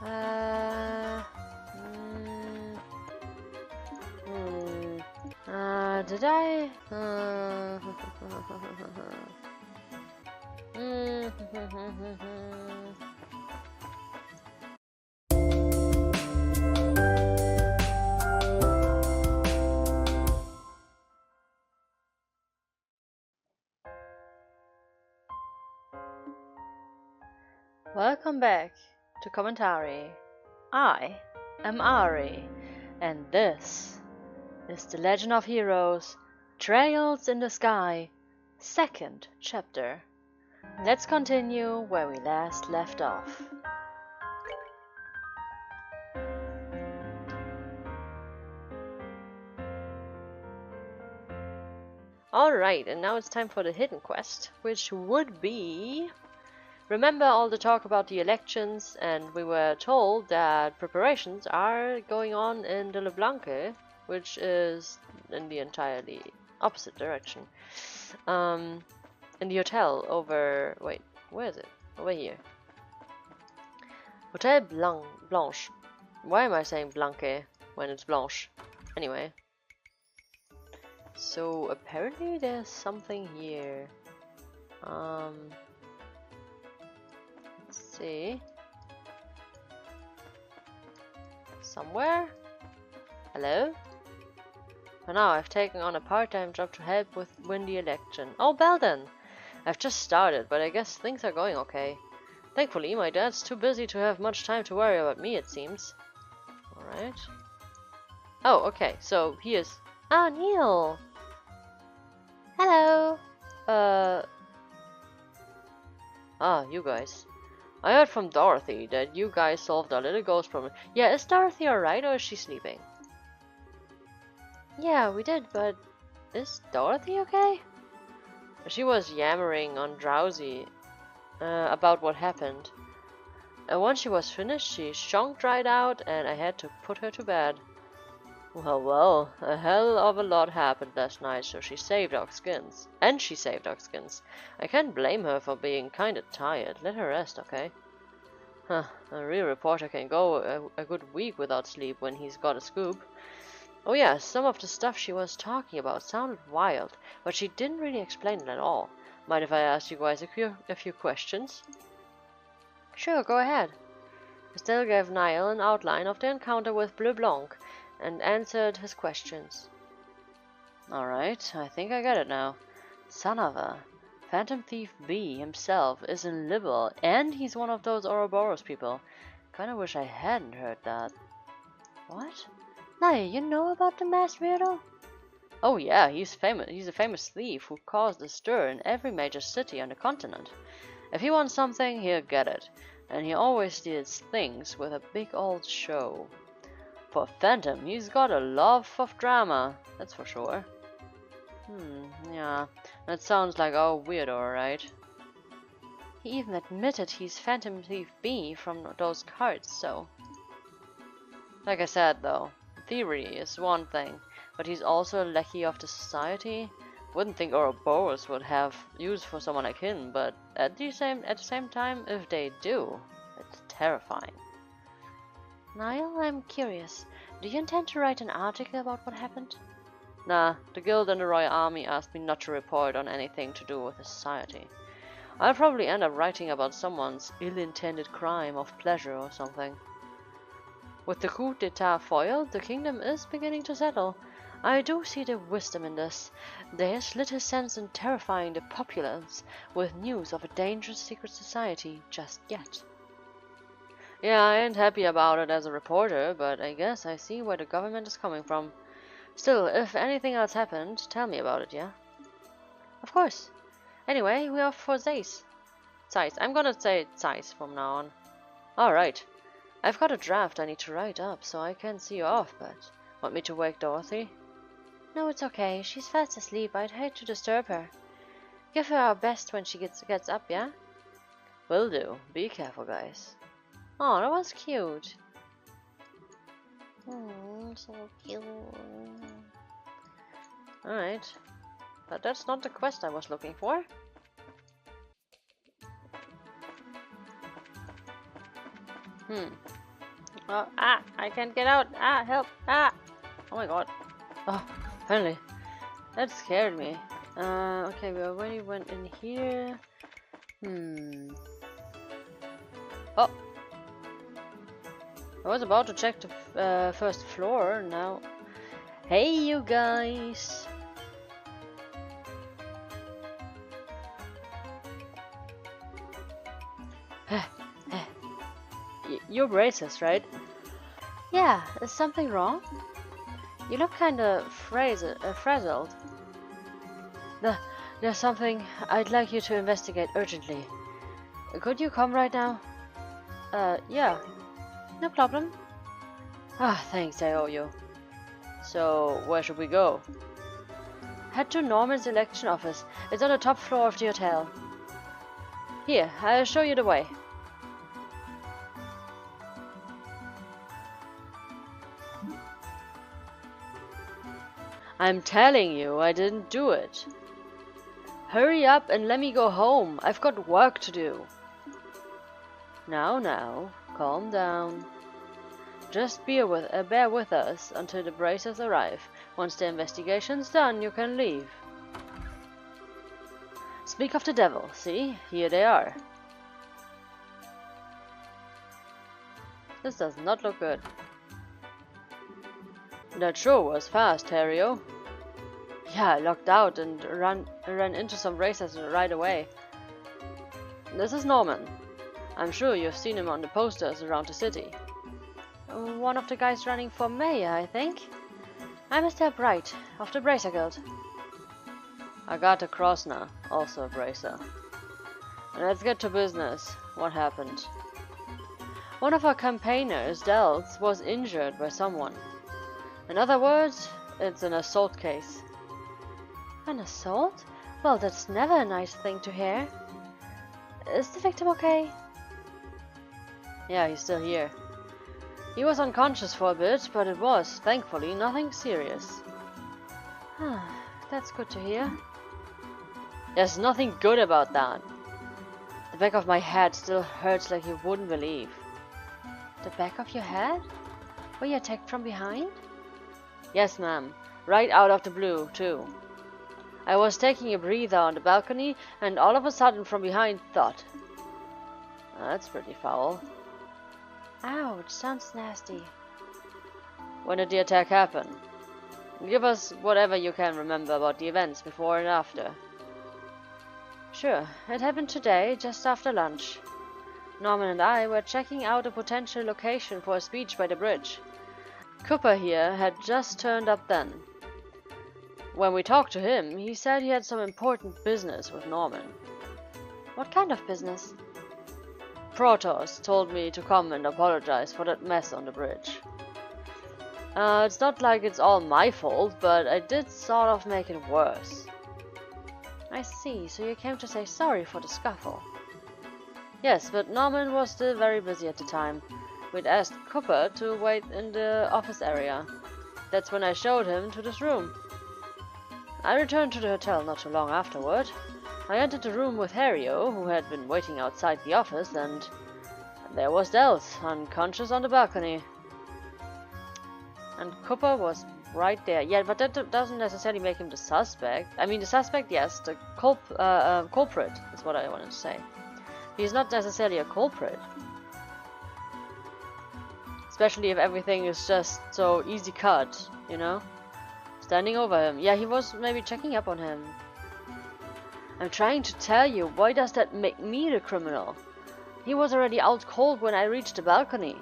Did I? Welcome back to Commentary. I am Ari, and this is The Legend of Heroes: Trails in the Sky, 2nd chapter. Let's continue where we last left off. Alright, and now it's time for the hidden quest, which would be... Remember all the talk about the elections, and we were told that preparations are going on in the Leblanc, which is in the entirely opposite direction. In the hotel over... wait, where is it? Over here. Hotel Blanche. Why am I saying Blanque when it's Blanche? Anyway. So apparently there's something here. Let's see. Somewhere? Hello? For now, I've taken on a part-time job to help win the election. Oh, Belden! I've just started, but I guess things are going okay. Thankfully, my dad's too busy to have much time to worry about me, it seems. Alright. Oh, okay, so here's... Ah, Neil! Hello! Ah, you guys. I heard from Dorothy that you guys solved our little ghost problem. Yeah, is Dorothy alright or is she sleeping? Yeah, we did, but is Dorothy okay? She was yammering on Drowsy about what happened. And once she was finished, she shonked right out and I had to put her to bed. Well, a hell of a lot happened last night, so she saved our skins. And she saved our skins. I can't blame her for being kinda tired. Let her rest, okay? Huh, a real reporter can go a good week without sleep when he's got a scoop. Oh yeah, some of the stuff she was talking about sounded wild, but she didn't really explain it at all. Mind if I ask you guys a few questions? Sure, go ahead. Estelle gave Niall an outline of the encounter with Bleu Blanc and answered his questions. Alright, I think I get it now. Son of a... Phantom Thief B himself is in Liberl, and he's one of those Ouroboros people. Kinda wish I hadn't heard that. What? Niall, you know about the masked weirdo? Oh yeah, he's famous. He's a famous thief who caused a stir in every major city on the continent. If he wants something, he'll get it. And he always steals things with a big old show. For Phantom, he's got a love of drama, that's for sure. Yeah, that sounds like our weirdo, right? He even admitted he's Phantom Thief B from those cards, so... Like I said, though, theory is one thing, but he's also a lackey of the society. Wouldn't think Ouroboros would have use for someone like him, but at the same time, if they do, it's terrifying. Niall, I'm curious. Do you intend to write an article about what happened? Nah, the Guild and the Royal Army asked me not to report on anything to do with the society. I'll probably end up writing about someone's ill-intended crime of pleasure or something. With the coup d'etat foiled, the kingdom is beginning to settle. I do see the wisdom in this. There's little sense in terrifying the populace with news of a dangerous secret society just yet. Yeah, I ain't happy about it as a reporter, but I guess I see where the government is coming from. Still, if anything else happened, tell me about it, yeah? Of course. Anyway, we're off for Zeiss. I'm gonna say Zeiss from now on. Alright. I've got a draft I need to write up, so I can see you off, but... Want me to wake Dorothy? No, it's okay. She's fast asleep. I'd hate to disturb her. Give her our best when she gets up, yeah? Will do. Be careful, guys. Oh, that was cute. So cute. Alright. But that's not the quest I was looking for. Oh, I can't get out. Help. Oh my god. Oh, finally. That scared me. Okay, we already went in here. Oh. I was about to check the first floor now. Hey, you guys. You're racist, right? Yeah, is something wrong? You look kinda frazzled. There's something I'd like you to investigate urgently. Could you come right now? Yeah. No problem. Thanks, I owe you. So, where should we go? Head to Norman's election office. It's on the top floor of the hotel. Here, I'll show you the way. I'm telling you, I didn't do it. Hurry up and let me go home. I've got work to do. Now, calm down. Just bear with us until the bracers arrive. Once the investigation's done, you can leave. Speak of the devil. See, here they are. This does not look good. That sure was fast, Terrio. Yeah, I locked out and ran into some racers right away. This is Norman. I'm sure you've seen him on the posters around the city. One of the guys running for mayor, I think. I'm Mr. Bright, of the Bracer Guild. Agatha Krosner, also a bracer. Let's get to business. What happened? One of our campaigners, Dels, was injured by someone. In other words, it's an assault case. An assault? Well, that's never a nice thing to hear. Is the victim okay? Yeah, he's still here. He was unconscious for a bit, but it was, thankfully, nothing serious. That's good to hear. There's nothing good about that. The back of my head still hurts like you wouldn't believe. The back of your head? Were you attacked from behind? Yes, ma'am. Right out of the blue, too. I was taking a breather on the balcony, and all of a sudden from behind, thud. That's pretty foul. Ouch, sounds nasty. When did the attack happen? Give us whatever you can remember about the events before and after. Sure, it happened today, just after lunch. Norman and I were checking out a potential location for a speech by the bridge. Cooper here had just turned up then. When we talked to him, he said he had some important business with Norman. What kind of business? Protoss told me to come and apologize for that mess on the bridge. It's not like it's all my fault, but I did sort of make it worse. I see, so you came to say sorry for the scuffle. Yes, but Norman was still very busy at the time. We'd asked Cooper to wait in the office area. That's when I showed him to this room. I returned to the hotel not too long afterward. I entered the room with Harrio, who had been waiting outside the office, and there was Dels, unconscious on the balcony. And Cooper was right there. Yeah, but that doesn't necessarily make him the suspect. I mean, the suspect, yes. The culprit is what I wanted to say. He's not necessarily a culprit. Especially if everything is just so easy cut, you know? Standing over him. Yeah, he was maybe checking up on him. I'm trying to tell you, why does that make me the criminal? He was already out cold when I reached the balcony.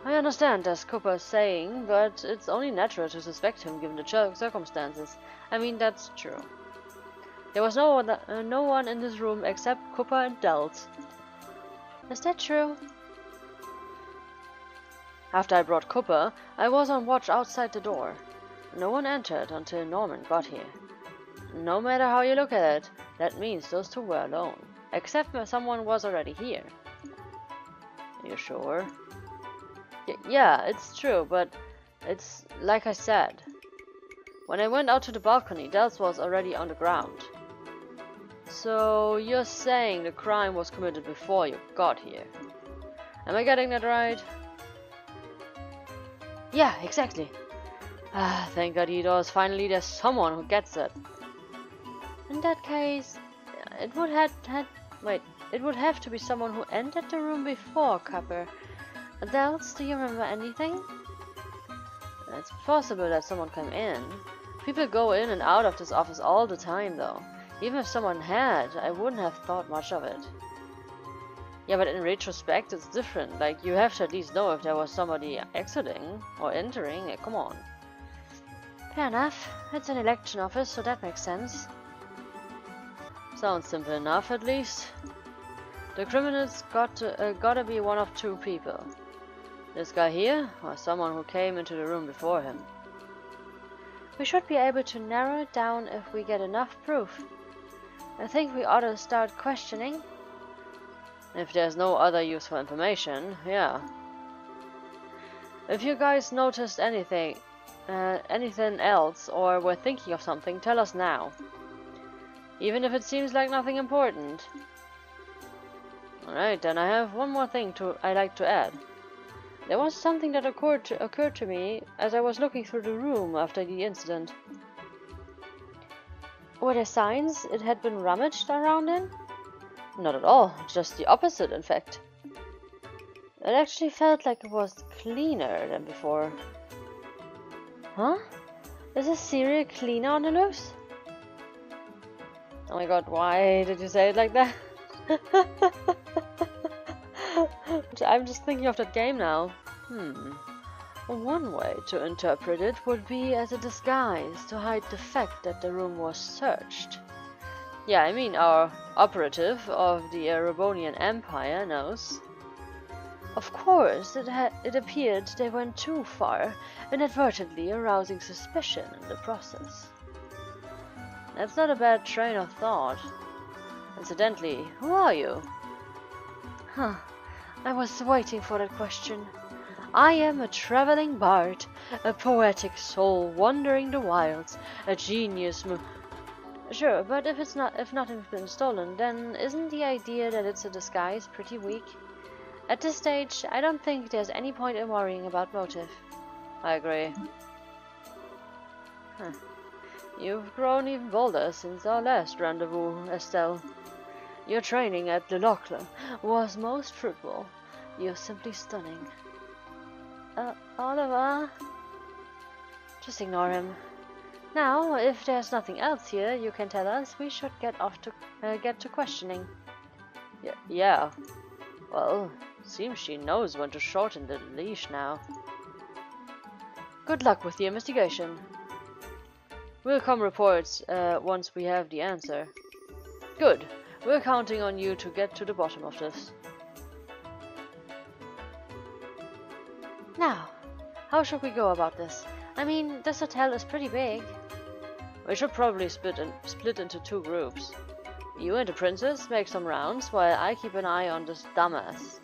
I understand, as Cooper's saying, but it's only natural to suspect him given the circumstances. I mean, that's true. There was no one in this room except Cooper and Dels. Is that true? After I brought Cooper, I was on watch outside the door. No one entered until Norman got here. No matter how you look at it, that means those two were alone. Except when someone was already here. Are you sure? Yeah, it's true, but it's like I said. When I went out to the balcony, Dels was already on the ground. So you're saying the crime was committed before you got here. Am I getting that right? Yeah, exactly. Ah, thank God he does. Finally, there's someone who gets it. In that case, it would it would have to be someone who entered the room before Copper. Adults, do you remember anything? It's possible that someone came in. People go in and out of this office all the time, though. Even if someone had, I wouldn't have thought much of it. Yeah, but in retrospect, it's different. Like, you have to at least know if there was somebody exiting or entering. Come on. Fair enough. It's an election office, so that makes sense. Sounds simple enough, at least. The criminal's gotta be one of two people. This guy here, or someone who came into the room before him. We should be able to narrow it down if we get enough proof. I think we ought to start questioning. If there's no other useful information, yeah. If you guys noticed anything else, or were thinking of something, tell us now. Even if it seems like nothing important. Alright, then I have one more thing I'd like to add. There was something that occurred to me as I was looking through the room after the incident. Were there signs it had been rummaged around in? Not at all, just the opposite, in fact. It actually felt like it was cleaner than before. Huh? Is a serial cleaner on the loose? Oh my god, why did you say it like that? I'm just thinking of that game now. One way to interpret it would be as a disguise to hide the fact that the room was searched. Yeah, I mean our operative of the Erebonian Empire knows. Of course, it appeared they went too far, inadvertently arousing suspicion in the process. That's not a bad train of thought. Incidentally, who are you? Huh, I was waiting for that question. I am a traveling bard, a poetic soul wandering the wilds, a genius Sure, but if nothing's been stolen, then isn't the idea that it's a disguise pretty weak? At this stage, I don't think there's any point in worrying about motive. I agree. Huh. You've grown even bolder since our last rendezvous, Estelle. Your training at Le Locle was most fruitful. You're simply stunning. Oliver? Just ignore him. Now, if there's nothing else here you can tell us, we should get to questioning. Yeah. Well, seems she knows when to shorten the leash now. Good luck with the investigation. We'll come reports once we have the answer. Good. We're counting on you to get to the bottom of this. Now, how should we go about this? I mean, this hotel is pretty big. We should probably split into two groups. You and the princess make some rounds, while I keep an eye on this dumbass.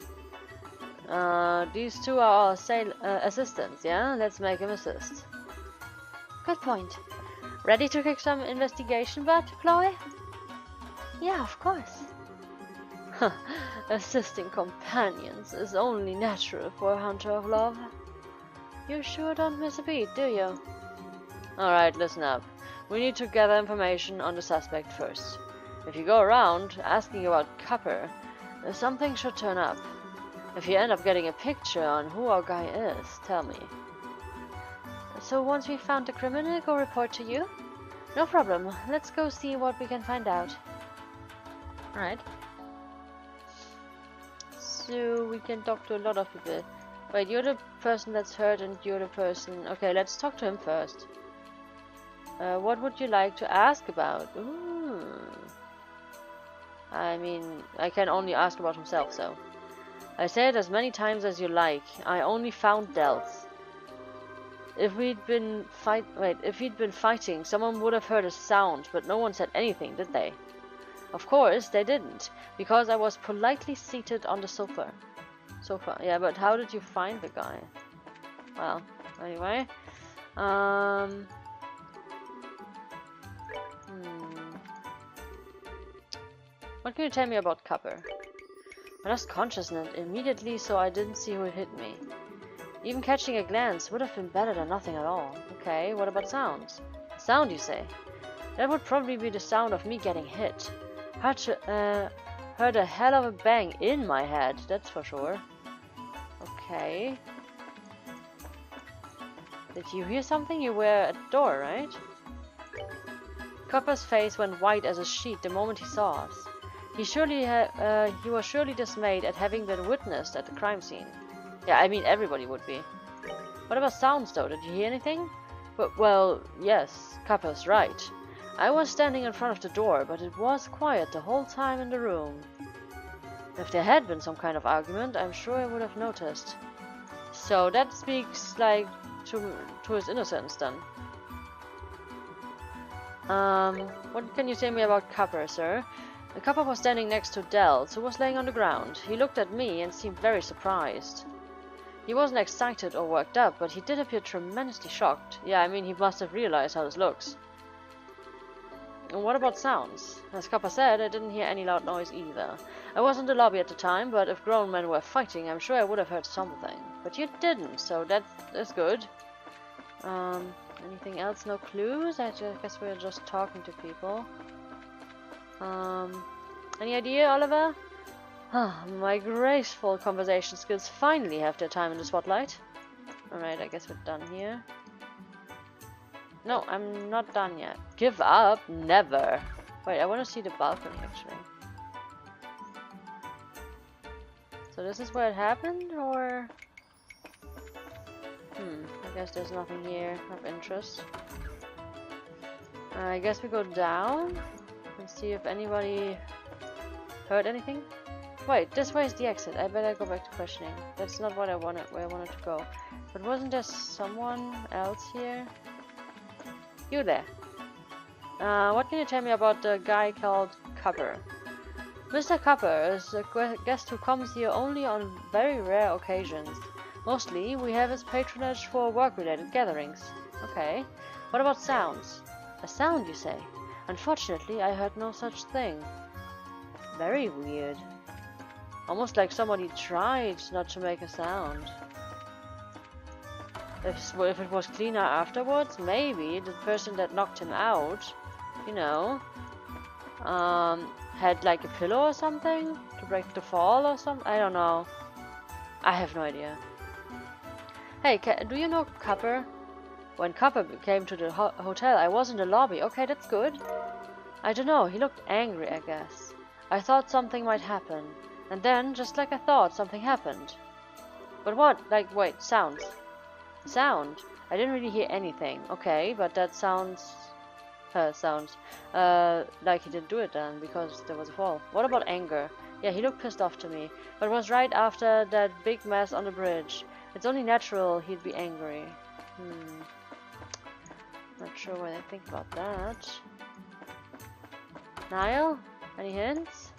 These two are our assistants, yeah? Let's make him assist. Good point. Ready to kick some investigation butt, Chloe? Yeah, of course. Assisting companions is only natural for a hunter of love. You sure don't miss a beat, do you? Alright, listen up. We need to gather information on the suspect first. If you go around asking about Copper, something should turn up. If you end up getting a picture on who our guy is, tell me. So once we've found the criminal, go report to you? No problem. Let's go see what we can find out. Alright. So we can talk to a lot of people. Wait, you're the person that's hurt and you're the person... Okay, let's talk to him first. What would you like to ask about? Ooh. I mean, I can only ask about himself, so... I say it as many times as you like. I only found Delts. If we'd been fighting, someone would have heard a sound, but no one said anything, did they? Of course, they didn't, because I was politely seated on the sofa. Yeah, but how did you find the guy? Well, anyway. What can you tell me about Copper? I lost consciousness immediately, so I didn't see who hit me. Even catching a glance would have been better than nothing at all. Okay, what about sounds? Sound, you say? That would probably be the sound of me getting hit. Heard a hell of a bang in my head, that's for sure. Okay. Did you hear something? You were at the door, right? Copper's face went white as a sheet the moment he saw us. He was surely dismayed at having been witnessed at the crime scene. Yeah, I mean everybody would be. What about sounds though? Did you hear anything? Well, yes, Copper's right. I was standing in front of the door, but it was quiet the whole time in the room. If there had been some kind of argument, I'm sure I would have noticed. So that speaks like to his innocence then. What can you tell me about Copper, sir? The Copper was standing next to Dells, who was laying on the ground. He looked at me and seemed very surprised. He wasn't excited or worked up, but he did appear tremendously shocked. Yeah, I mean, he must have realized how this looks. And what about sounds? As Copper said, I didn't hear any loud noise either. I was in the lobby at the time, but if grown men were fighting, I'm sure I would have heard something. But you didn't, so that's good. Anything else? No clues? I guess we're just talking to people. Any idea, Oliver? My graceful conversation skills finally have their time in the spotlight. Alright, I guess we're done here. No, I'm not done yet. Give up? Never. Wait, I want to see the balcony actually. So this is where it happened, or? I guess there's nothing here of interest. I guess we go down and see if anybody heard anything. Wait, this way is the exit. I better go back to questioning. That's not what where I wanted to go. But wasn't there someone else here? You there. What can you tell me about the guy called Copper? Mr. Copper is a guest who comes here only on very rare occasions. Mostly, we have his patronage for work-related gatherings. Okay. What about sounds? A sound, you say? Unfortunately, I heard no such thing. Very weird. Almost like somebody tried not to make a sound. If it was cleaner afterwards, maybe the person that knocked him out, you know, had like a pillow or something to break the fall or something. I don't know. I have no idea. Hey, do you know Copper? When Copper came to the hotel, I was in the lobby. Okay, that's good. I don't know. He looked angry, I guess. I thought something might happen. And then, just like I thought, something happened. But what? Like, wait, sounds. Sound? I didn't really hear anything. Okay, but that sounds like he didn't do it then, because there was a fall. What about anger? Yeah, he looked pissed off to me. But it was right after that big mess on the bridge. It's only natural he'd be angry. Not sure what I think about that. Niall? Any hints?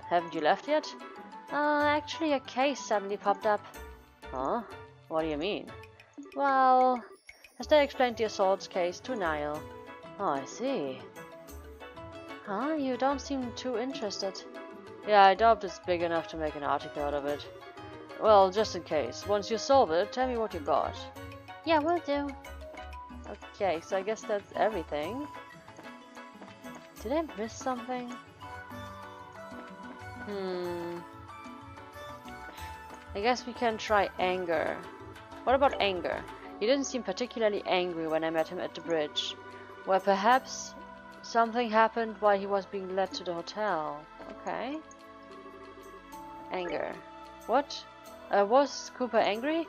Haven't you left yet? Actually a case suddenly popped up. Huh? What do you mean? Well, Esther explained the assault case to Niall. Oh, I see. Huh? You don't seem too interested. Yeah, I doubt it's big enough to make an article out of it. Well, just in case. Once you solve it, tell me what you got. Yeah, will do. Okay, so I guess that's everything. Did I miss something? I guess we can try anger. What about anger? He didn't seem particularly angry when I met him at the bridge. Well, perhaps something happened while he was being led to the hotel. Okay. Anger. What? Was Cooper angry?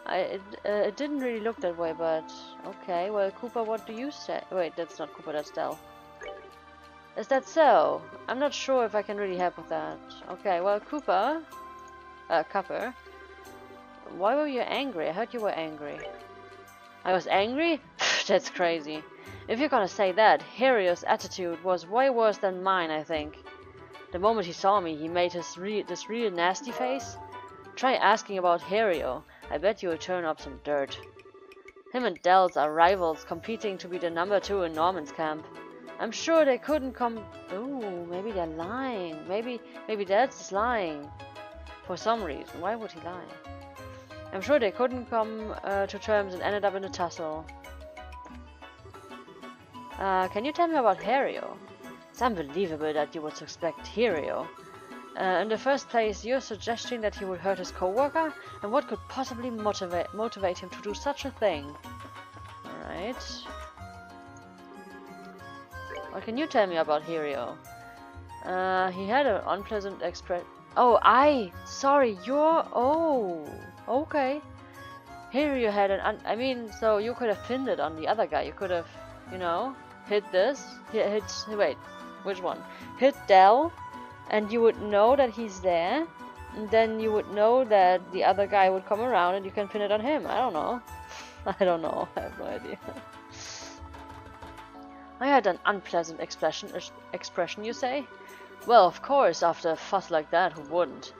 It didn't really look that way, but okay. Well, Cooper, what do you say? Wait, that's not Cooper, that's Del. Is that so? I'm not sure if I can really help with that. Okay, well, Cooper, why were you angry? I heard you were angry. I was angry? That's crazy. If you're gonna say that, Hario's attitude was way worse than mine, I think. The moment he saw me, he made this real nasty face. Try asking about Hario. I bet you'll turn up some dirt. Him and Dells are rivals, competing to be the number 2 in Norman's camp. I'm sure they couldn't come. Ooh, maybe they're lying. Maybe Dells is lying. For some reason. Why would he lie? I'm sure they couldn't come to terms and ended up in a tussle. Can you tell me about Hario? It's unbelievable that you would suspect Hario. In the first place, you're suggesting that he would hurt his co-worker? And what could possibly motivate him to do such a thing? Alright. What can you tell me about Hario? He had an unpleasant expression. Oh, sorry, you're... Oh, okay. Hario had an... I mean, so you could have pinned it on the other guy. You could have, you know, hit this. Wait, which one? Hit Del, and you would know that he's there. And then you would know that the other guy would come around and you can pin it on him. I don't know. I don't know. I have no idea. I had an unpleasant expression, you say? Well, of course, after a fuss like that, who wouldn't?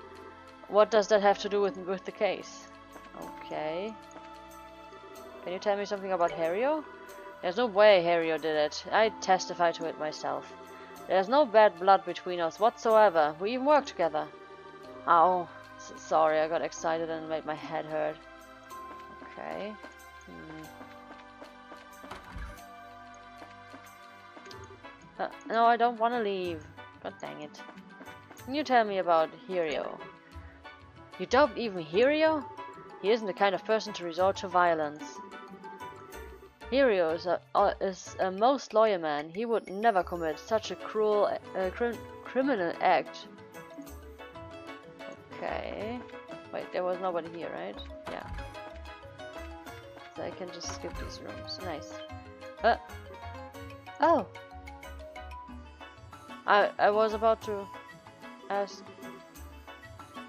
What does that have to do with the case? Okay. Can you tell me something about Hario? There's no way Hario did it. I testify to it myself. There's no bad blood between us whatsoever. We even work together. Ow. Sorry, I got excited and made my head hurt. Okay. No, I don't want to leave. God dang it. Can you tell me about Hario? You don't even Hario? He isn't the kind of person to resort to violence. Hario is a most loyal man. He would never commit such a cruel criminal act. Okay. Wait, there was nobody here, right? Yeah. So I can just skip these rooms. Nice. Oh! I was about to ask...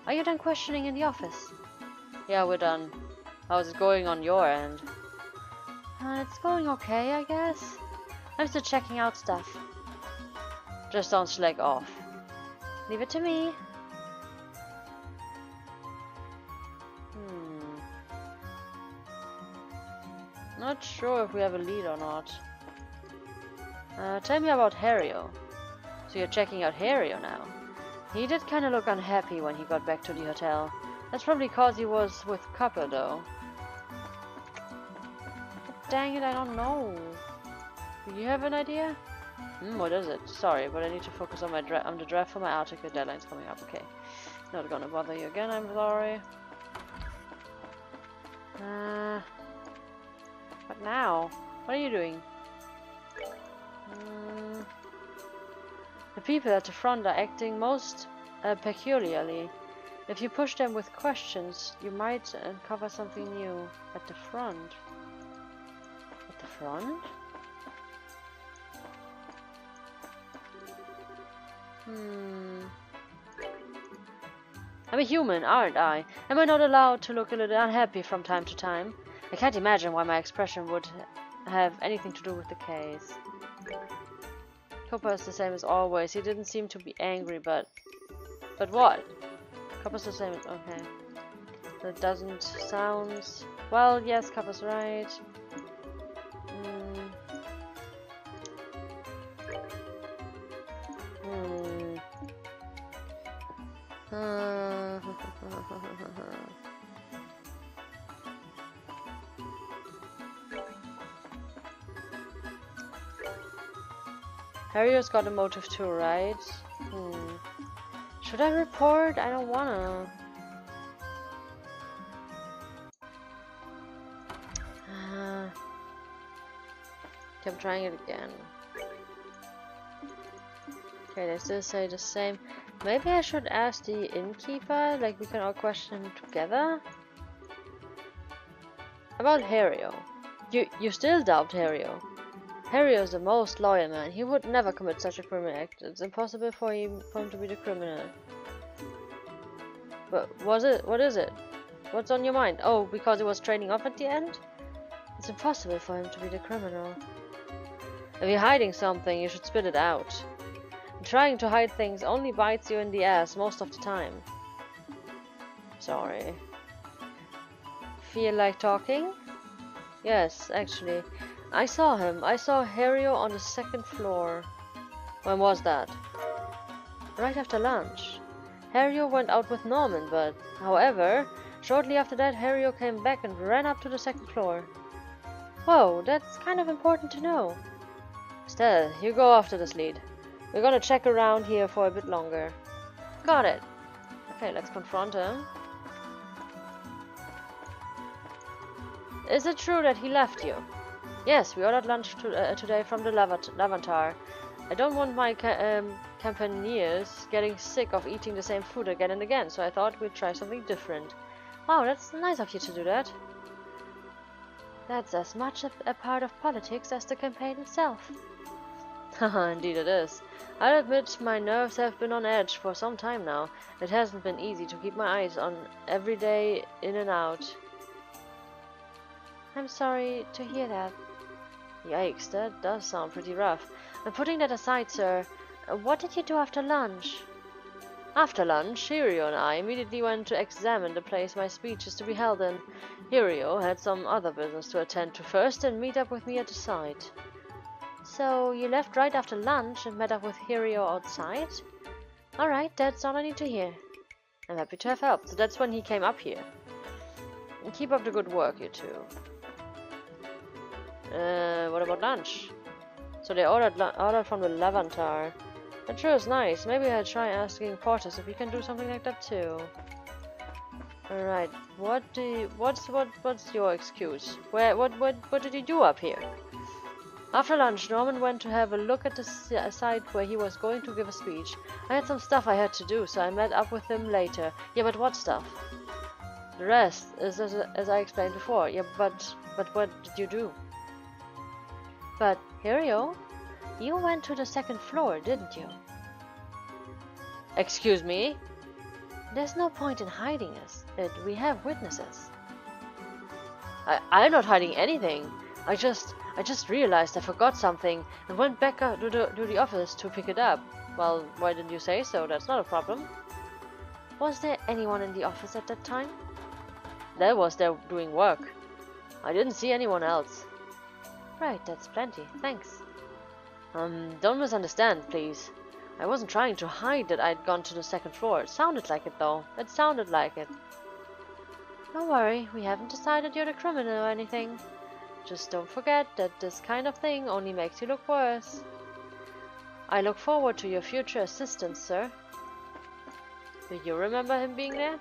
Are you done questioning in the office? Yeah, we're done. How's it going on your end? It's going okay, I guess. I'm still checking out stuff. Just don't slack off. Leave it to me. Not sure if we have a lead or not. Tell me about Hario. So you're checking out Hario now. He did kind of look unhappy when he got back to the hotel. That's probably cause he was with Copper though. But dang it, I don't know. Do you have an idea? What is it? Sorry, but I need to focus on the draft for my article. Deadline's coming up. Okay. Not gonna bother you again, I'm sorry. What now? What are you doing? The people at the front are acting most peculiarly. If you push them with questions, you might uncover something new. At the front? At the front? I'm a human, aren't I? Am I not allowed to look a little unhappy from time to time? I can't imagine why my expression would have anything to do with the case. Copper is the same as always. He didn't seem to be angry, but what? Copper's the same. Okay. That doesn't sound... Well, yes, Copper's right. Harrio's got a motive too, right? Should I report? I don't wanna. Okay, I'm trying it again. Okay, they still say the same. Maybe I should ask the innkeeper, like we can all question him together? About Hario. You still doubt Hario? Hario is the most loyal man. He would never commit such a criminal act. It's impossible for him to be the criminal. But what is it? What's on your mind? Oh, because he was training off at the end? It's impossible for him to be the criminal. If you're hiding something, you should spit it out. Trying to hide things only bites you in the ass most of the time. Sorry. Feel like talking? Yes, actually. I saw him. I saw Hario on the 2nd floor. When was that? Right after lunch. Hario went out with Norman, but, however, Shortly after that, Hario came back and ran up to the second floor. Whoa, that's kind of important to know. Estelle, you go after this lead. We're gonna check around here for a bit longer. Got it. Okay, let's confront him. Is it true that he left you? Yes, we ordered lunch today from the Levantar. I don't want my campaigners getting sick of eating the same food again and again, so I thought we'd try something different. Wow, that's nice of you to do that. That's as much a part of politics as the campaign itself. Haha, indeed it is. I'll admit my nerves have been on edge for some time now. It hasn't been easy to keep my eyes on every day in and out. I'm sorry to hear that. Yikes, that does sound pretty rough. And putting that aside, sir, what did you do after lunch? After lunch, Hirio and I immediately went to examine the place my speech is to be held in. Hirio had some other business to attend to first and meet up with me at the site. So, you left right after lunch and met up with Hirio outside? Alright, that's all I need to hear. I'm happy to have helped. So that's when he came up here. And keep up the good work, you two. What about lunch? So they ordered from the Levantar. That sure is nice. Maybe I'll try asking Portis if he can do something like that too. Alright, what's your excuse? What did he do up here? After lunch, Norman went to have a look at the site where he was going to give a speech. I had some stuff I had to do, so I met up with him later. Yeah, but what stuff? The rest is as I explained before. Yeah, but what did you do? But, Hirio, you went to the second floor, didn't you? Excuse me? There's no point in hiding it. We have witnesses. I'm not hiding anything. I just realized I forgot something and went back to the office to pick it up. Well, why didn't you say so? That's not a problem. Was there anyone in the office at that time? Dad was there doing work. I didn't see anyone else. Right, that's plenty. Thanks. Don't misunderstand, please. I wasn't trying to hide that I'd gone to the second floor. It sounded like it, though. It sounded like it. Don't worry, we haven't decided you're the criminal or anything. Just don't forget that this kind of thing only makes you look worse. I look forward to your future assistance, sir. Do you remember him being there?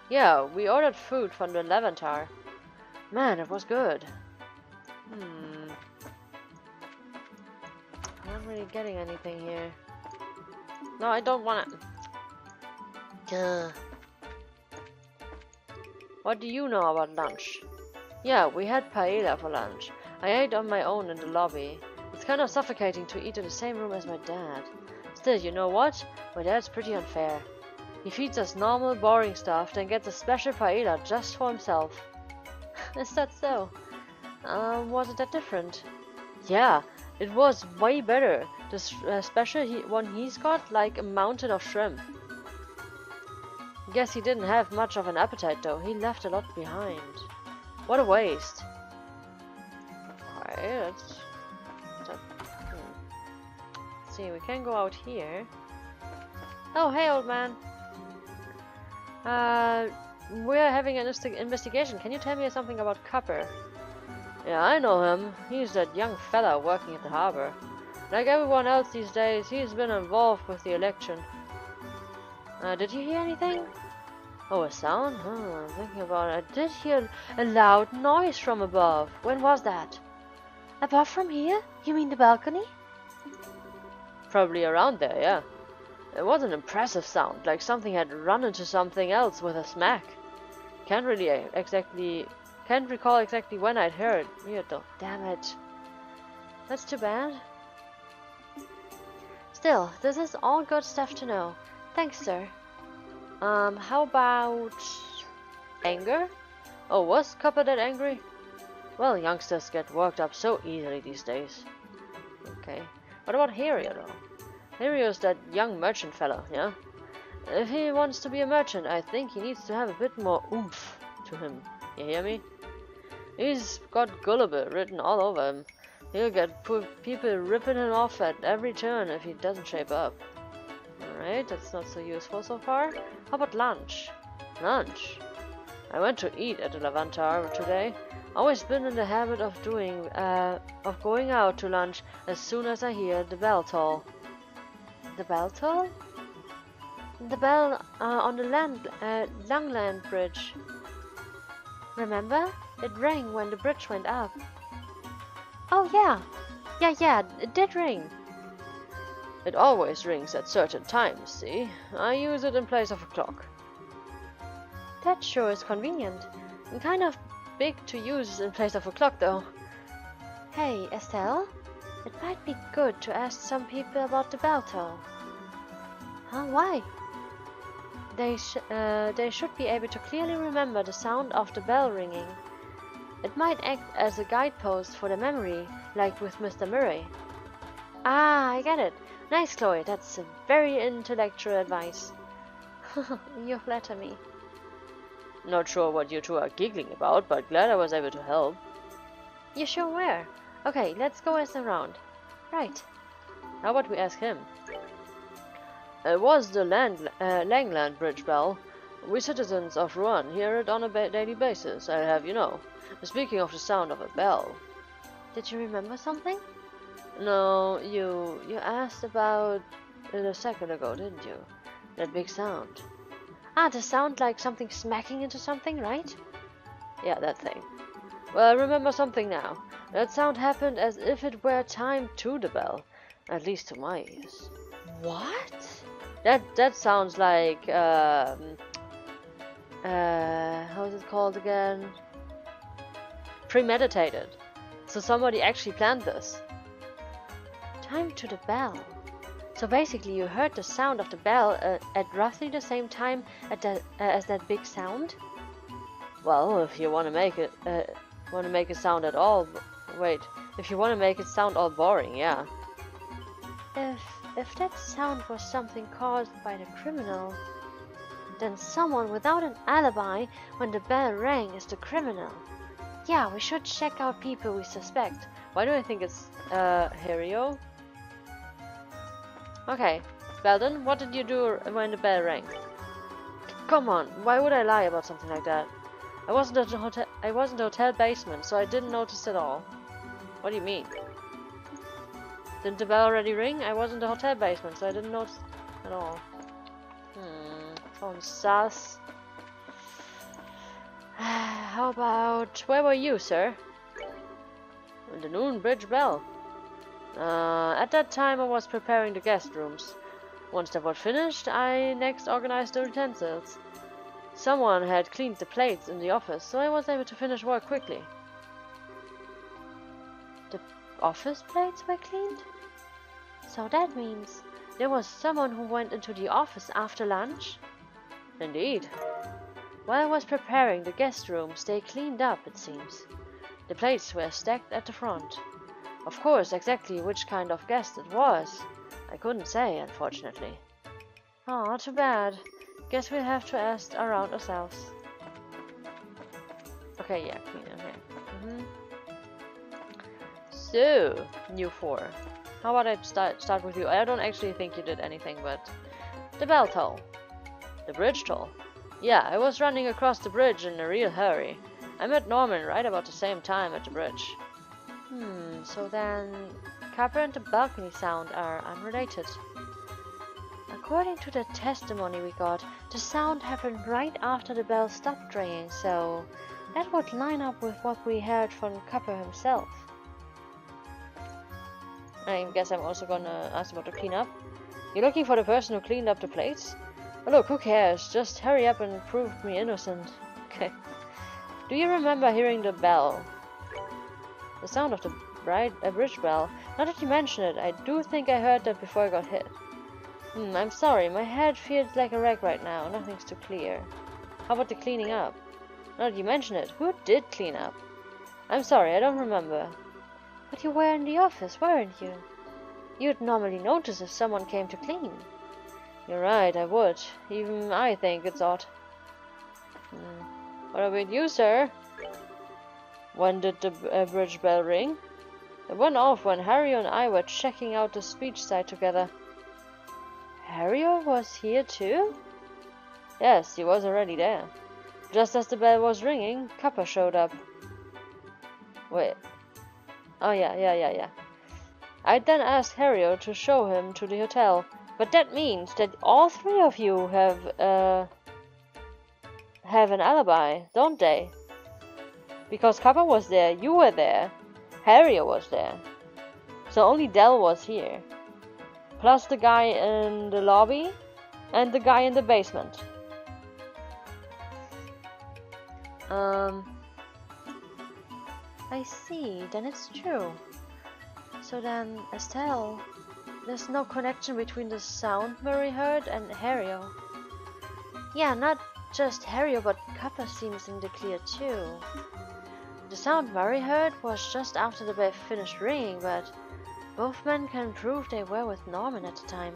Yeah, we ordered food from the Levantar. Man, it was good. I'm not really getting anything here. No, I don't want to. What do you know about lunch? Yeah, we had paella for lunch. I ate on my own in the lobby. It's kind of suffocating to eat in the same room as my dad. Still, you know what? My dad's pretty unfair. He feeds us normal, boring stuff, then gets a special paella just for himself. Is that so? Was it that different? Yeah, it was way better. The special one he's got, like a mountain of shrimp. Guess he didn't have much of an appetite though. He left a lot behind. What a waste. Okay, let's see, we can go out here. Oh, hey old man. We're having an investigation. Can you tell me something about Copper? Yeah, I know him. He's that young fella working at the harbor. Like everyone else these days, he's been involved with the election. Did you hear anything? Oh, a sound? I'm thinking about it. I did hear a loud noise from above. When was that? Above from here? You mean the balcony? Probably around there, yeah. It was an impressive sound, like something had run into something else with a smack. Can't recall exactly when I'd heard it though. Damn it. That's too bad. Still, this is all good stuff to know. Thanks, sir. How about anger? Oh, was Copper that angry? Well, youngsters get worked up so easily these days. Okay. What about Hirio though? Hirio's that young merchant fellow, yeah? If he wants to be a merchant, I think he needs to have a bit more oomph to him. You hear me? He's got gullible written all over him. He'll get people ripping him off at every turn if he doesn't shape up. Alright, that's not so useful so far. How about lunch? Lunch? I went to eat at the Levantar today. Always been in the habit of going out to lunch as soon as I hear the bell toll. The bell toll? The bell on the Langland Bridge. Remember? It rang when the bridge went up. Oh yeah. Yeah, it did ring. It always rings at certain times, see? I use it in place of a clock. That sure is convenient. And kind of big to use in place of a clock, though. Hey, Estelle? It might be good to ask some people about the bell toll. Huh? Why? They should be able to clearly remember the sound of the bell ringing. It might act as a guidepost for the memory, like with Mr. Murray. Ah, I get it. Nice, Chloe. That's a very intellectual advice. You flatter me. Not sure what you two are giggling about, but glad I was able to help. You sure were. Okay, let's go ask around. Right. How about we ask him? It was the Langland Bridge bell. We citizens of Rouen hear it on a daily basis, I'll have you know. Speaking of the sound of a bell. Did you remember something? No, you asked about it a second ago, didn't you? That big sound. Ah, the sound like something smacking into something, right? Yeah, that thing. Well, I remember something now. That sound happened as if it were timed to the bell. At least to my ears. What? That sounds like, how is it called again? Premeditated. So somebody actually planned this. Timed to the bell. So basically you heard the sound of the bell at roughly the same time as that big sound? Well, if you want to make it sound at all, if you want to make it sound all boring, yeah. If that sound was something caused by the criminal, then someone without an alibi when the bell rang is the criminal. Yeah, we should check out people we suspect. Why do I think it's Hario? Okay, Belden, what did you do when the bell rang? Come on, why would I lie about something like that? I wasn't at the hotel basement, so I didn't notice at all. What do you mean? Didn't the bell already ring? I was in the hotel basement, so I didn't notice at all. Sounds sus. How about... Where were you, sir? In the noon bridge bell. At that time I was preparing the guest rooms. Once that was finished, I next organized the utensils. Someone had cleaned the plates in the office, so I was able to finish work quickly. The office plates were cleaned? So that means there was someone who went into the office after lunch? Indeed. While I was preparing the guest rooms, they cleaned up, it seems. The plates were stacked at the front. Of course, exactly which kind of guest it was, I couldn't say, unfortunately. Aw, too bad. Guess we'll have to ask around ourselves. Okay, yeah, clean, okay. So, new 4. How about I start with you? I don't actually think you did anything, but... The bell toll. The bridge toll. Yeah, I was running across the bridge in a real hurry. I met Norman right about the same time at the bridge. So then... Copper and the balcony sound are unrelated. According to the testimony we got, the sound happened right after the bell stopped ringing, so... That would line up with what we heard from Copper himself. I guess I'm also gonna ask about the cleanup. You're looking for the person who cleaned up the plates? Oh, look, who cares? Just hurry up and prove me innocent. Okay. Do you remember hearing the bell? The sound of the bridge bell? Now that you mention it, I do think I heard that before I got hit. I'm sorry, my head feels like a wreck right now. Nothing's too clear. How about the cleaning up? Now that you mention it, who did clean up? I'm sorry, I don't remember. But you were in the office, weren't you? You'd normally notice if someone came to clean. You're right, I would. Even I think it's odd. What about you, sir? When did the bridge bell ring? It went off when Harry and I were checking out the speech site together. Harry was here too? Yes, he was already there. Just as the bell was ringing, Copper showed up. Wait. Oh yeah. I then asked Harrio to show him to the hotel, but that means that all three of you have an alibi, don't they? Because Copper was there, you were there, Harrio was there, so only Del was here. Plus the guy in the lobby and the guy in the basement. I see, then it's true. So then, Estelle, there's no connection between the sound Murray heard and Harrio. Yeah, not just Harrio, but Copper seems in the clear too. The sound Murray heard was just after the bell finished ringing, but both men can prove they were with Norman at the time.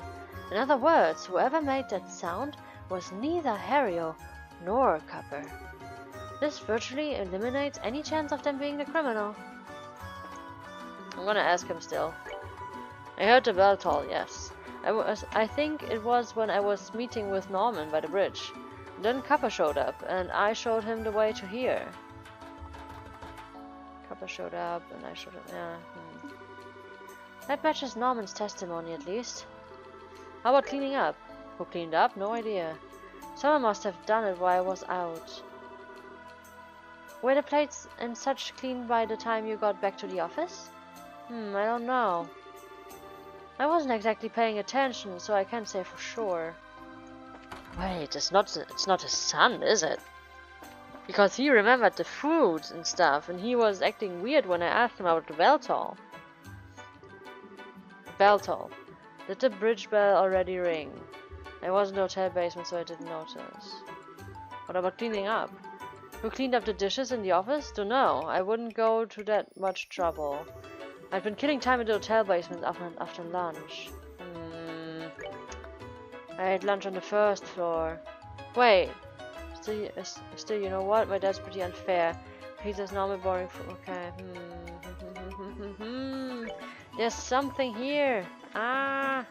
In other words, whoever made that sound was neither Harrio nor Copper. This virtually eliminates any chance of them being the criminal. I'm gonna ask him still. I heard the bell toll, yes. I think it was when I was meeting with Norman by the bridge. Then Copper showed up, and I showed him the way to here. Copper showed up, and I showed him... yeah. That matches Norman's testimony, at least. How about cleaning up? Who cleaned up? No idea. Someone must have done it while I was out. Were the plates and such cleaned by the time you got back to the office? I don't know. I wasn't exactly paying attention, so I can't say for sure. Wait, it's not his son, is it? Because he remembered the food and stuff, and he was acting weird when I asked him about the bell toll. Bell toll. Did the bridge bell already ring? I was in the hotel basement, so I didn't notice. What about cleaning up? Who cleaned up the dishes in the office? Don't know. I wouldn't go to that much trouble. I've been killing time in the hotel basement after lunch. I had lunch on the first floor. Wait. Still, you know what? My dad's pretty unfair. Pizza's normal boring food. Okay. There's something here. Ah.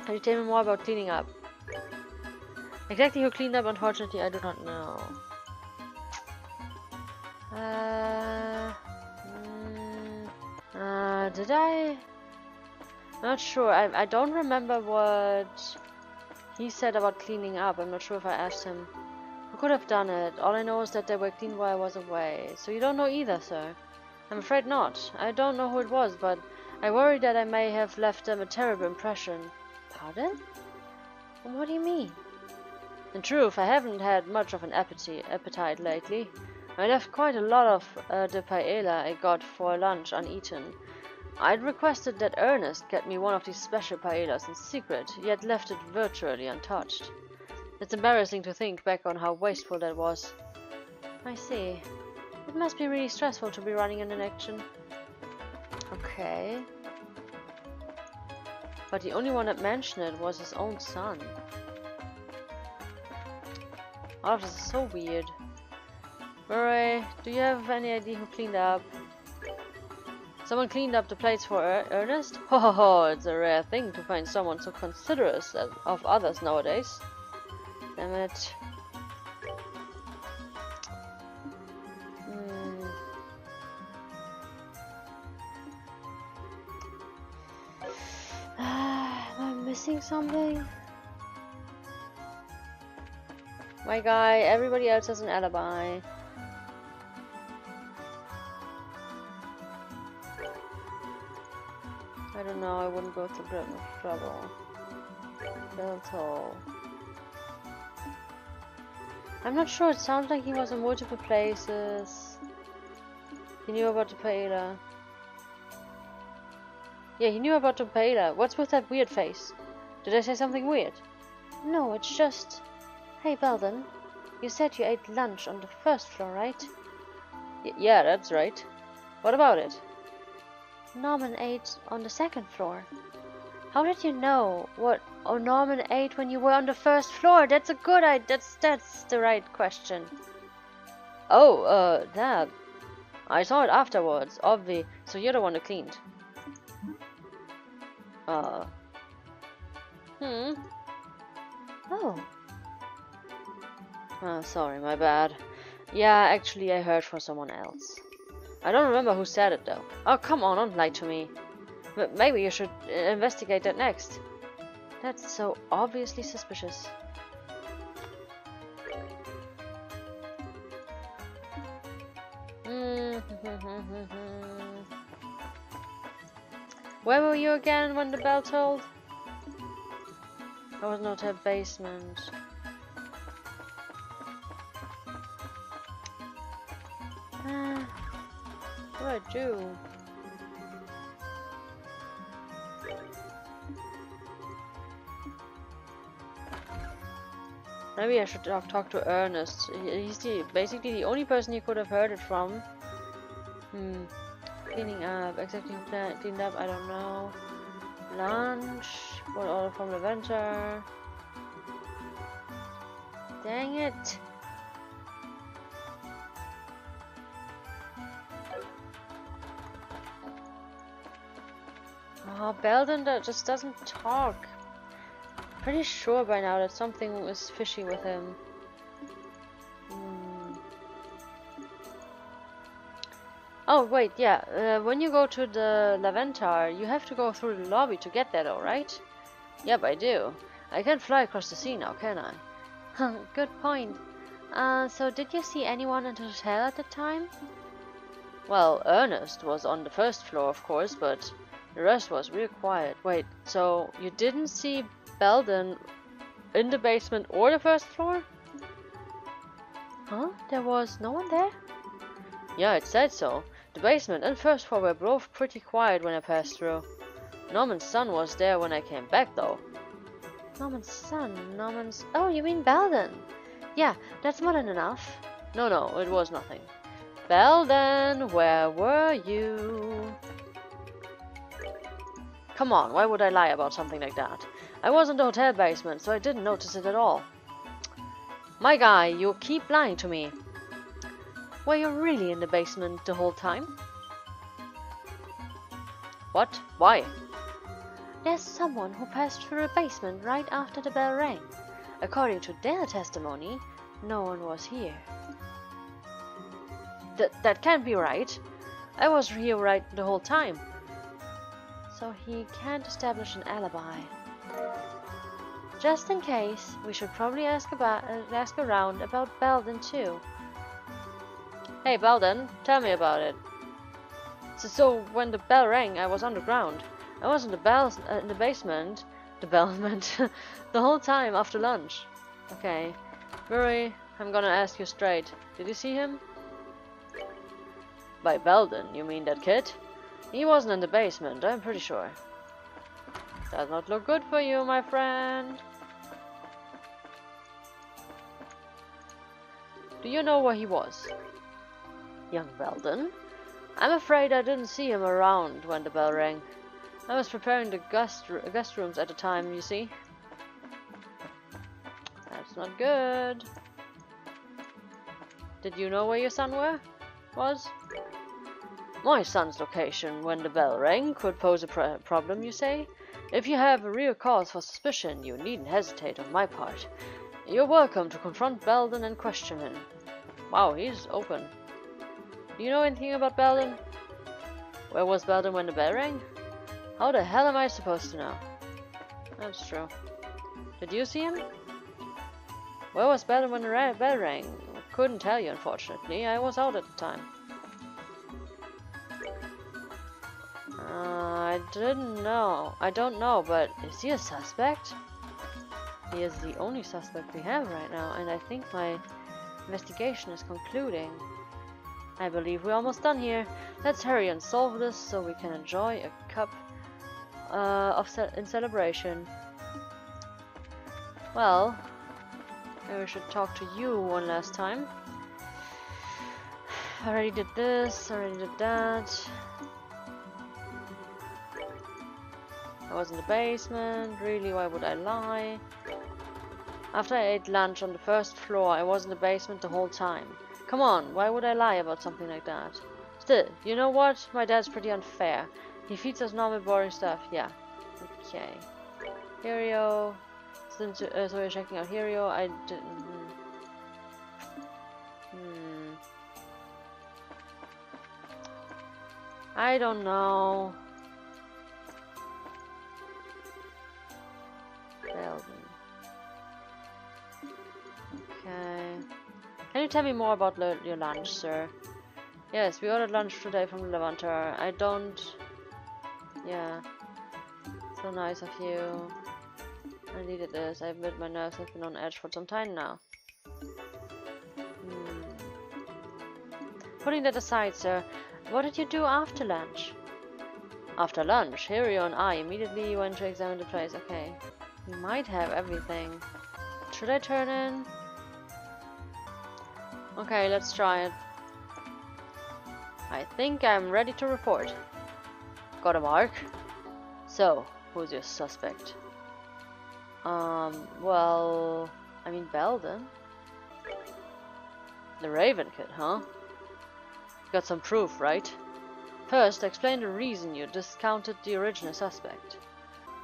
Can you tell me more about cleaning up? Exactly who cleaned up, unfortunately, I do not know. Did I? Not sure. I don't remember what he said about cleaning up. I'm not sure if I asked him. Who could have done it? All I know is that they were cleaned while I was away. So you don't know either, sir? I'm afraid not. I don't know who it was, but I worry that I may have left them a terrible impression. Pardon? What do you mean? In truth, I haven't had much of an appetite lately. I left quite a lot of the paella I got for lunch uneaten. I'd requested that Ernest get me one of these special paellas in secret, yet left it virtually untouched. It's embarrassing to think back on how wasteful that was. I see. It must be really stressful to be running an action. Okay. But the only one that mentioned it was his own son. All of this is so weird. Murray, do you have any idea who cleaned up? Someone cleaned up the plates for Ernest? Ho ho ho, it's a rare thing to find someone so considerate of others nowadays. Damn it. Am I missing something? My guy, everybody else has an alibi. I don't know, I wouldn't go through that much trouble. Bell toll. I'm not sure, it sounds like he was in multiple places. He knew about the paella. Yeah, he knew about the paella. What's with that weird face? Did I say something weird? No, it's just... Hey, Belden. You said you ate lunch on the first floor, right? Yeah, that's right. What about it? Norman ate on the second floor. How did you know what Norman ate when you were on the first floor? That's a good idea. That's the right question. Oh, that. I saw it afterwards, obvi. So you're the one who cleaned. Oh. Oh, sorry, my bad. Yeah, actually I heard from someone else. I don't remember who said it though. Oh, come on, don't lie to me. But maybe you should investigate that next. That's so obviously suspicious. Where were you again when the bell tolled? I was not at basement. What do I do? Maybe I should talk to Ernest. He's basically the only person you could have heard it from. Cleaning up, exactly cleaned up, I don't know. Lunch, what order from the vendor? Dang it! Oh, Belden just doesn't talk. Pretty sure by now that something is fishy with him. Oh wait, yeah. When you go to the Laventar, you have to go through the lobby to get there, though, right? Yep, I do. I can't fly across the sea now, can I? Good point. So did you see anyone in the hotel at the time? Well, Ernest was on the first floor, of course, but the rest was real quiet. Wait, so you didn't see Belden in the basement or the first floor? Huh? There was no one there? Yeah, it said so. The basement and first floor were both pretty quiet when I passed through. Norman's son was there when I came back, though. Norman's son? Oh, you mean Belden? Yeah, that's more than enough. No, it was nothing. Belden, where were you? Come on, why would I lie about something like that? I was in the hotel basement, so I didn't notice it at all. My guy, you keep lying to me. Were you really in the basement the whole time? What? Why? There's someone who passed through the basement right after the bell rang. According to their testimony, no one was here. That can't be right. I was here right the whole time. So he can't establish an alibi. Just in case, we should probably ask around about Belden too. Hey Belden, tell me about it. So when the bell rang, I was underground. I was in the basement, the whole time after lunch. Okay, Murray, I'm gonna ask you straight. Did you see him? By Belden, you mean that kid? He wasn't in the basement, I'm pretty sure. Does not look good for you, my friend. Do you know where he was? Young Belden? I'm afraid I didn't see him around when the bell rang. I was preparing the guest rooms at the time, you see. That's not good. Did you know where your son was? My son's location when the bell rang could pose a problem, you say? If you have a real cause for suspicion, you needn't hesitate on my part. You're welcome to confront Belden and question him. Wow, he's open. Do you know anything about Belden? Where was Belden when the bell rang? How the hell am I supposed to know? That's true. Did you see him? Where was Belden when the bell rang? Couldn't tell you, unfortunately. I was out at the time. I don't know, but is he a suspect? He is the only suspect we have right now, and I think my investigation is concluding. I believe we're almost done here. Let's hurry and solve this so we can enjoy a cup in celebration. Well, maybe we should talk to you one last time. Already did this, already did that. I was in the basement. Really, why would I lie? After I ate lunch on the first floor, I was in the basement the whole time. Come on, why would I lie about something like that? Still, you know what? My dad's pretty unfair. He feeds us normal boring stuff. Yeah. Okay. Hirio. So we're checking out Hirio. I didn't... I don't know. Belden. Okay. Can you tell me more about your lunch, sir? Yes, we ordered lunch today from Levanter. I don't... Yeah. So nice of you. I needed this. I admit my nerves have been on edge for some time now. Putting that aside, sir, what did you do after lunch? After lunch, Hirio and I immediately went to examine the place. Okay. We might have everything. Should I turn in? Okay, let's try it. I think I'm ready to report. Got a mark? So, who's your suspect? Well... I mean Belden? The Raven Kid, huh? Got some proof, right? First, explain the reason you discounted the original suspect.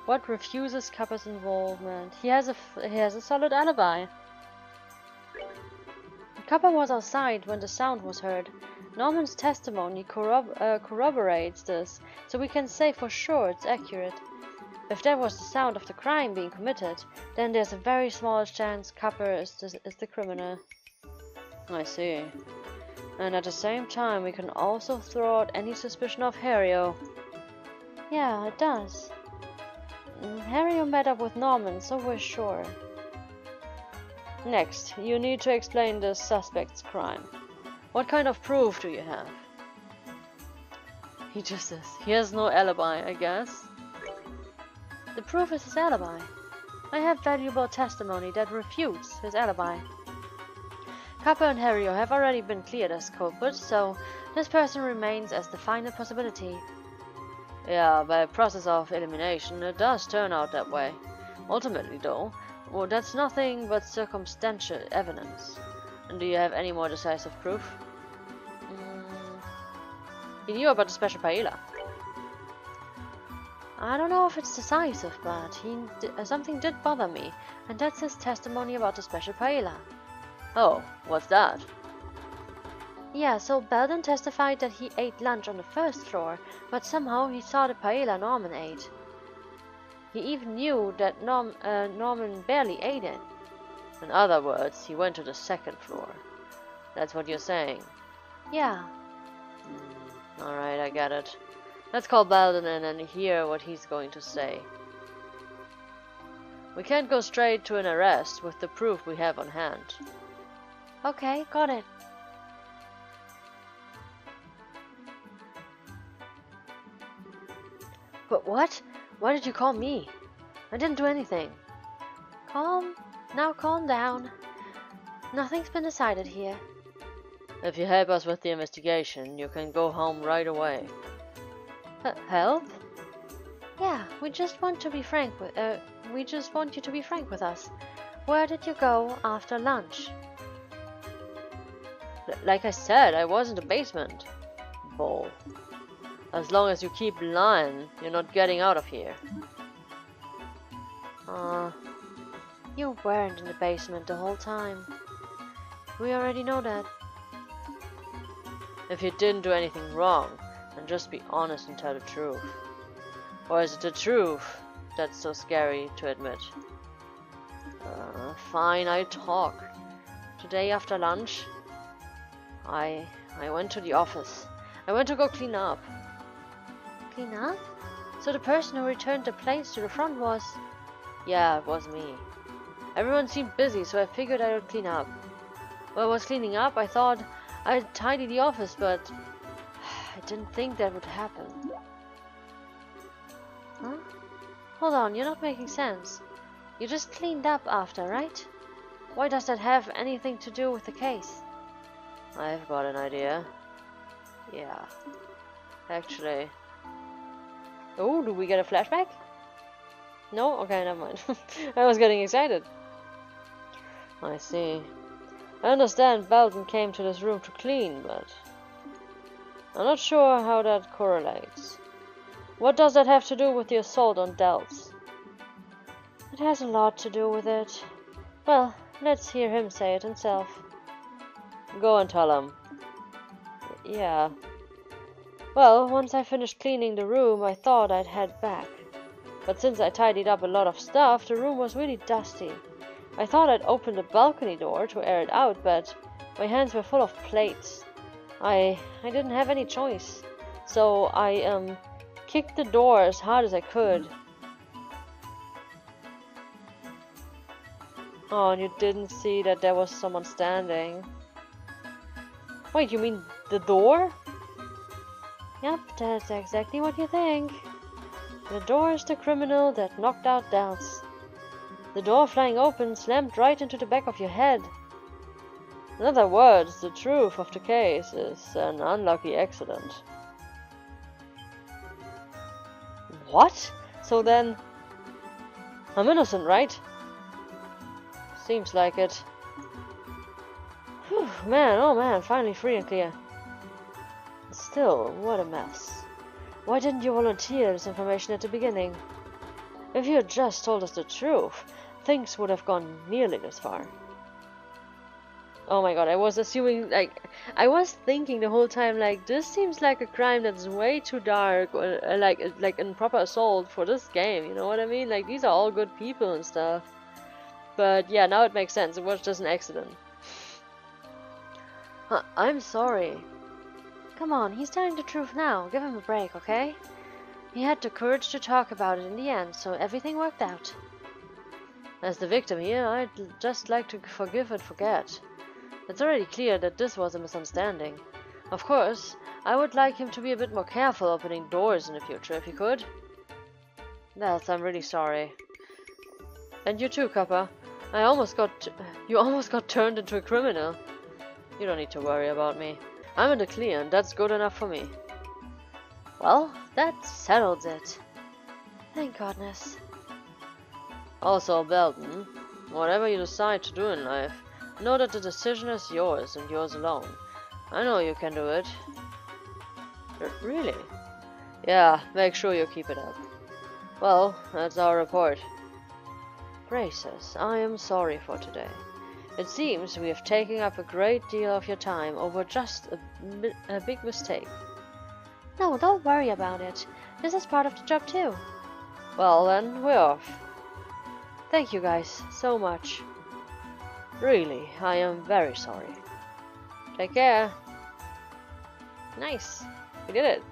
What refuses Kappa's involvement? He has a solid alibi. Kappa was outside when the sound was heard. Norman's testimony corroborates this, so we can say for sure it's accurate. If that was the sound of the crime being committed, then there's a very small chance Kappa is the criminal. I see. And at the same time, we can also throw out any suspicion of Hirio. Yeah, it does. Hirio met up with Norman, so we're sure. Next, you need to explain the suspect's crime. What kind of proof do you have? He just says he has no alibi, I guess. The proof is his alibi. I have valuable testimony that refutes his alibi. Kappa and Hirio have already been cleared as culprits, so this person remains as the final possibility. Yeah, by a process of elimination, it does turn out that way. Ultimately, though, well, that's nothing but circumstantial evidence. And do you have any more decisive proof? He knew about the special paella. I don't know if it's decisive, but something did bother me, and that's his testimony about the special paella. Oh, what's that? Yeah, so Belden testified that he ate lunch on the first floor, but somehow he saw the paella Norman ate. He even knew that Norman barely ate it. In other words, he went to the second floor. That's what you're saying? Yeah. Alright, I get it. Let's call Belden in and hear what he's going to say. We can't go straight to an arrest with the proof we have on hand. Okay, got it. But what? Why did you call me? I didn't do anything. Now calm down. Nothing's been decided here. If you help us with the investigation, you can go home right away. Help? Yeah, we just want you to be frank with us. Where did you go after lunch? Like I said, I was in the basement. Bull. As long as you keep lying, you're not getting out of here. You weren't in the basement the whole time. We already know that. If you didn't do anything wrong, then just be honest and tell the truth. Or is it the truth that's so scary to admit? Fine, I talk. Today after lunch, I went to the office. I went to go clean up. Clean up? So the person who returned the plates to the front was... Yeah, it was me. Everyone seemed busy, so I figured I would clean up. While I was cleaning up, I thought I'd tidy the office, but I didn't think that would happen. Huh? Hold on, you're not making sense. You just cleaned up after, right? Why does that have anything to do with the case? I've got an idea. Yeah. Actually... Oh, do we get a flashback? No? Okay, never mind. I was getting excited. I see. I understand Belden came to this room to clean, but... I'm not sure how that correlates. What does that have to do with the assault on Dells? It has a lot to do with it. Well, let's hear him say it himself. Go and tell him. Yeah. Well, once I finished cleaning the room, I thought I'd head back. But since I tidied up a lot of stuff, the room was really dusty. I thought I'd open the balcony door to air it out, but my hands were full of plates. I didn't have any choice. So I kicked the door as hard as I could. Oh, and you didn't see that there was someone standing. Wait, you mean the door? Yep, that's exactly what you think. The door is the criminal that knocked out Dells. The door flying open slammed right into the back of your head. In other words, the truth of the case is an unlucky accident. What? So then, I'm innocent, right? Seems like it. Whew, man, oh man, finally free and clear. Still, what a mess. Why didn't you volunteer this information at the beginning? If you had just told us the truth, things would have gone nearly this far. Oh my god, I was assuming, like, I was thinking the whole time, like, this seems like a crime that's way too dark, or like a proper assault for this game, you know what I mean? Like, these are all good people and stuff. But yeah, now it makes sense, it was just an accident. I'm sorry. Come on, he's telling the truth now, give him a break, okay? He had the courage to talk about it in the end, so everything worked out. As the victim here, I'd just like to forgive and forget. It's already clear that this was a misunderstanding. Of course, I would like him to be a bit more careful opening doors in the future, if he could. Dells, I'm really sorry. And you too, Kappa. You almost got turned into a criminal. You don't need to worry about me. I'm in the clear, and that's good enough for me. Well, that settles it. Thank goodness. Also, Belton, whatever you decide to do in life, know that the decision is yours and yours alone. I know you can do it. Really? Yeah, make sure you keep it up. Well, that's our report. Graces, I am sorry for today. It seems we have taken up a great deal of your time over just a big mistake. No, don't worry about it. This is part of the job too. Well then, we're off. Thank you guys so much. Really, I am very sorry. Take care. Nice. We did it.